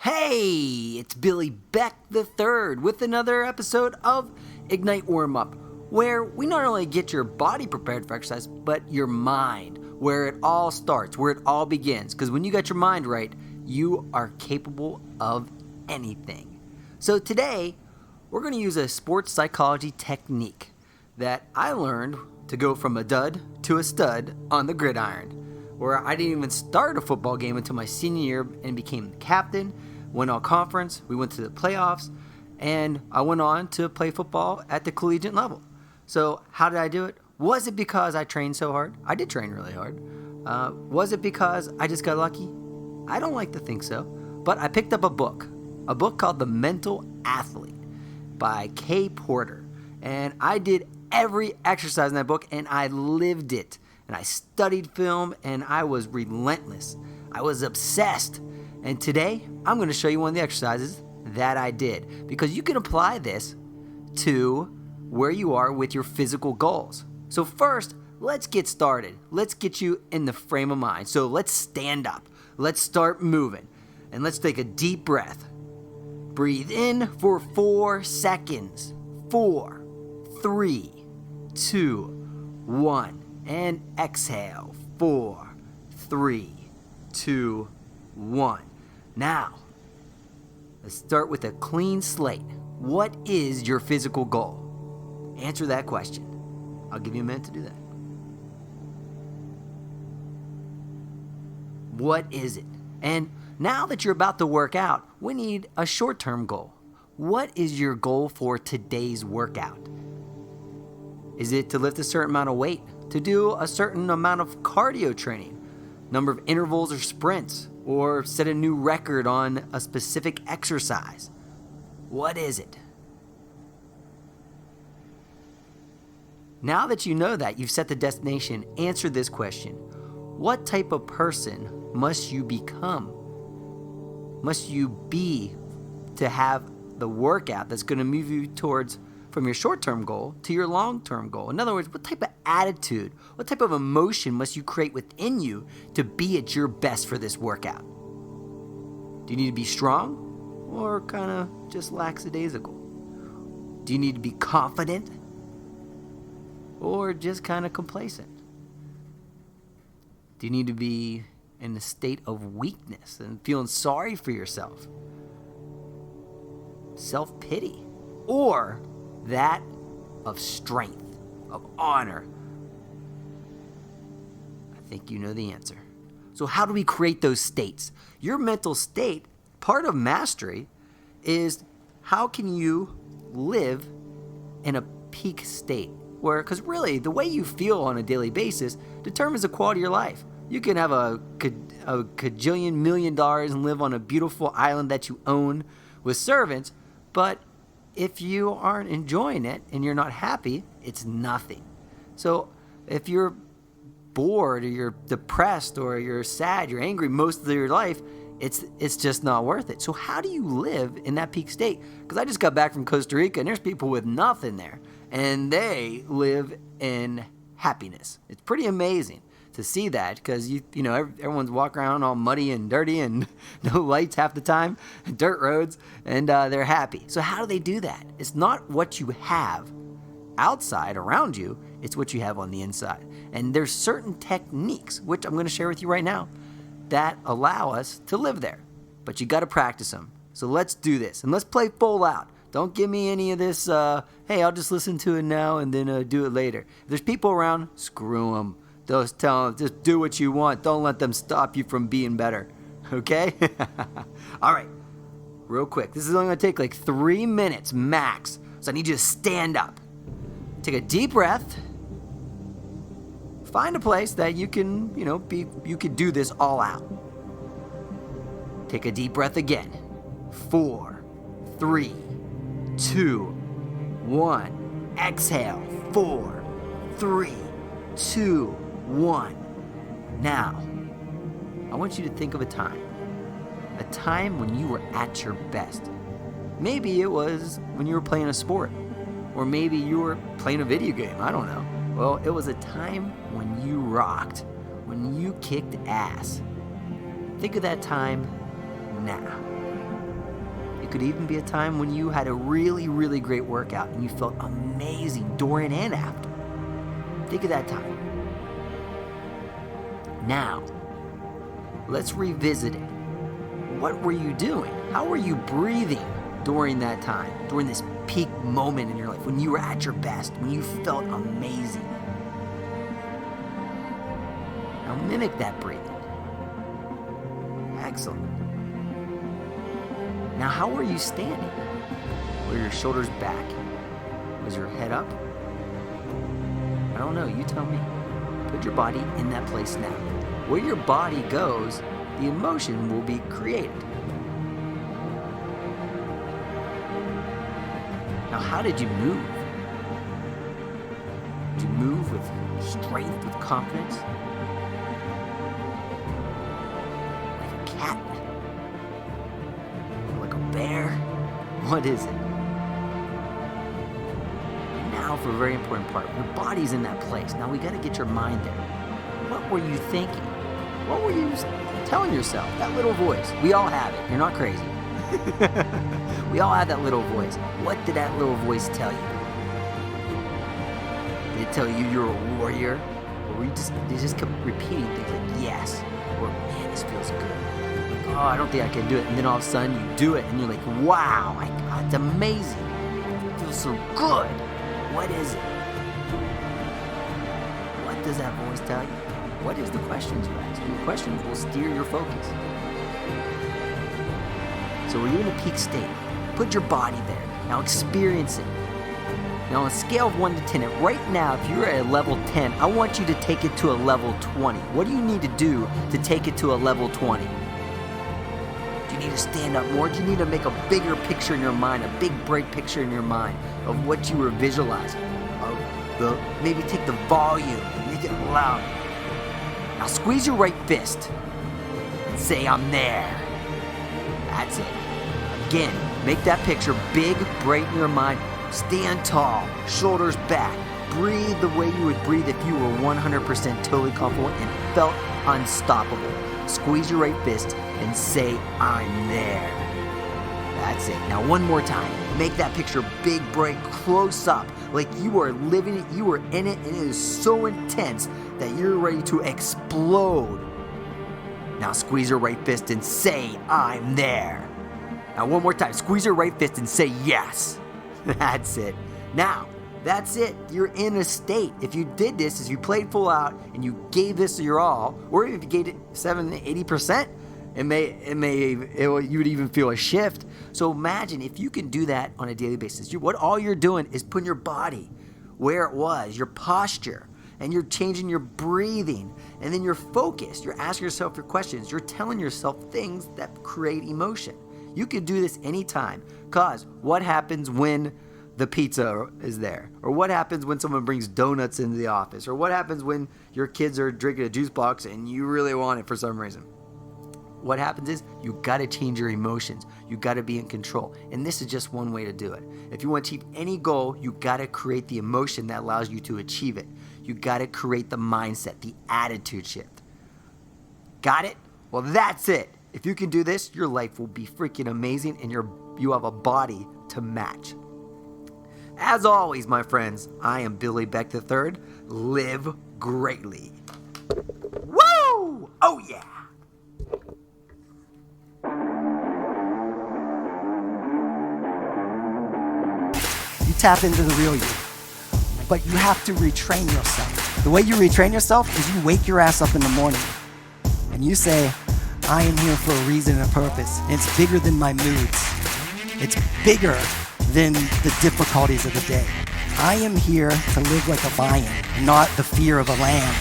Hey, it's Billy Beck III with another episode of Ignite Warm Up, where we not only get your body prepared for exercise, but your mind, where it all starts, where it all begins. Because when you got your mind right, you are capable of anything. So today, we're going to use a sports psychology technique that I learned to go from a dud to a stud on the gridiron, where I didn't even start a football game until my senior year and became the captain, went all conference, we went to the playoffs, and I went on to play football at the collegiate level. So how did I do it? Was it because I trained so hard? I did train really hard. Was it because I just got lucky? I don't like to think so, but I picked up a book called The Mental Athlete by Kay Porter, and I did every exercise in that book, and I lived it. And I studied film, and I was relentless. I was obsessed. And today, I'm going to show you one of the exercises that I did, because you can apply this to where you are with your physical goals. So first, let's get started. Let's get you in the frame of mind. So let's stand up. Let's start moving. And let's take a deep breath. Breathe in for 4 seconds. 4, 3, 2, 1. And exhale. 4, 3, 2, 1. Now, let's start with a clean slate. What is your physical goal? Answer that question. I'll give you a minute to do that. What is it? And now that you're about to work out, we need a short-term goal. What is your goal for today's workout? Is it to lift a certain amount of weight? To do a certain amount of cardio training? Number of intervals or sprints? Or set a new record on a specific exercise? What is it? Now that you know that, you've set the destination, answer this question. What type of person must you become? Must you be to have the workout that's going to move you towards from your short-term goal to your long-term goal? In other words, what type of attitude, what type of emotion must you create within you to be at your best for this workout? Do you need to be strong or kind of just lackadaisical? Do you need to be confident or just kind of complacent? Do you need to be in a state of weakness and feeling sorry for yourself? Self-pity? Or that of strength, of honor? I think you know the answer. So how do we create those states? Your mental state, part of mastery, is how can you live in a peak state? Because really, the way you feel on a daily basis determines the quality of your life. You can have a cajillion million dollars and live on a beautiful island that you own with servants, but if you aren't enjoying it and you're not happy, it's nothing. So if you're bored or you're depressed or you're sad, you're angry most of your life, it's just not worth it. So how do you live in that peak state? Because I just got back from Costa Rica and there's people with nothing there and they live in happiness. It's pretty amazing to see that, because you know everyone's walking around all muddy and dirty and no lights half the time, dirt roads, and they're happy. So how do they do that? It's not what you have outside around you, it's what you have on the inside. And there's certain techniques, which I'm going to share with you right now, that allow us to live there. But you got to practice them. So let's do this, and let's play full out. Don't give me any of this, hey, I'll just listen to it now and then do it later. If there's people around, screw them. Just tell them, just do what you want. Don't let them stop you from being better. Okay? All right. Real quick. This is only going to take like 3 minutes max. So I need you to stand up. Take a deep breath. Find a place that you can, you can do this all out. Take a deep breath again. 4, 3, 2, 1. Exhale. 4, 3, 2, 1. Now, I want you to think of a time when you were at your best. Maybe it was when you were playing a sport, or maybe you were playing a video game, I don't know. Well, it was a time when you rocked, when you kicked ass. Think of that time now. could even be a time when you had a really, really great workout and you felt amazing during and after. Think of that time. Now, let's revisit it. What were you doing? How were you breathing during that time, during this peak moment in your life, when you were at your best, when you felt amazing? Now mimic that breathing. Excellent. Now how were you standing? Were your shoulders back? Was your head up? I don't know, you tell me. Put your body in that place now. Where your body goes, the emotion will be created. Now, how did you move? Did you move with strength, with confidence? Like a cat? Like a bear? What is it? Now for a very important part. Your body's in that place. Now we got to get your mind there. What were you thinking? What were you telling yourself? That little voice. We all have it. You're not crazy. We all have that little voice. What did that little voice tell you? Did it tell you you're a warrior? Or you just kept repeating things like yes, or man, this feels good. Oh, I don't think I can do it. And then all of a sudden you do it and you're like, wow, it's amazing. It feels so good. What is it? What does that voice tell you? What is the questions you ask? Your questions will steer your focus. So we're in a peak state. Put your body there. Now experience it. Now on a scale of 1 to 10, and right now, if you're at a level 10, I want you to take it to a level 20. What do you need to do to take it to a level 20? Do you need to stand up more? Do you need to make a bigger picture in your mind, a big bright picture in your mind of what you were visualizing? Maybe take the volume and make it loud. Now squeeze your right fist and say, I'm there. That's it. Again, make that picture big, bright in your mind. Stand tall, shoulders back. Breathe the way you would breathe if you were 100% totally comfortable and felt unstoppable. Squeeze your right fist and say, I'm there. That's it. Now one more time. Make that picture big, bright, close up, like you are living it, you are in it, and it is so intense that you're ready to explode. Now squeeze your right fist and say, I'm there. Now one more time. Squeeze your right fist and say, yes. That's it. Now, that's it. You're in a state. If you did this, as you played full out and you gave this your all, or if you gave it 70-80%, you would even feel a shift. So imagine if you can do that on a daily basis. All you're doing is putting your body where it was, your posture, and you're changing your breathing, and then you're focused. You're asking yourself your questions. You're telling yourself things that create emotion. You can do this anytime, because what happens when the pizza is there? Or what happens when someone brings donuts into the office? Or what happens when your kids are drinking a juice box and you really want it for some reason? What happens is you got to change your emotions. You got to be in control. And this is just one way to do it. If you want to achieve any goal, you got to create the emotion that allows you to achieve it. You got to create the mindset, the attitude shift. Got it? Well, that's it. If you can do this, your life will be freaking amazing and you have a body to match. As always, my friends, I am Billy Beck III. Live greatly. Woo! Oh, yeah! You tap into the real you, but you have to retrain yourself. The way you retrain yourself is you wake your ass up in the morning and you say, I am here for a reason and a purpose. And it's bigger than my moods. It's bigger than the difficulties of the day. I am here to live like a lion, not the fear of a lamb.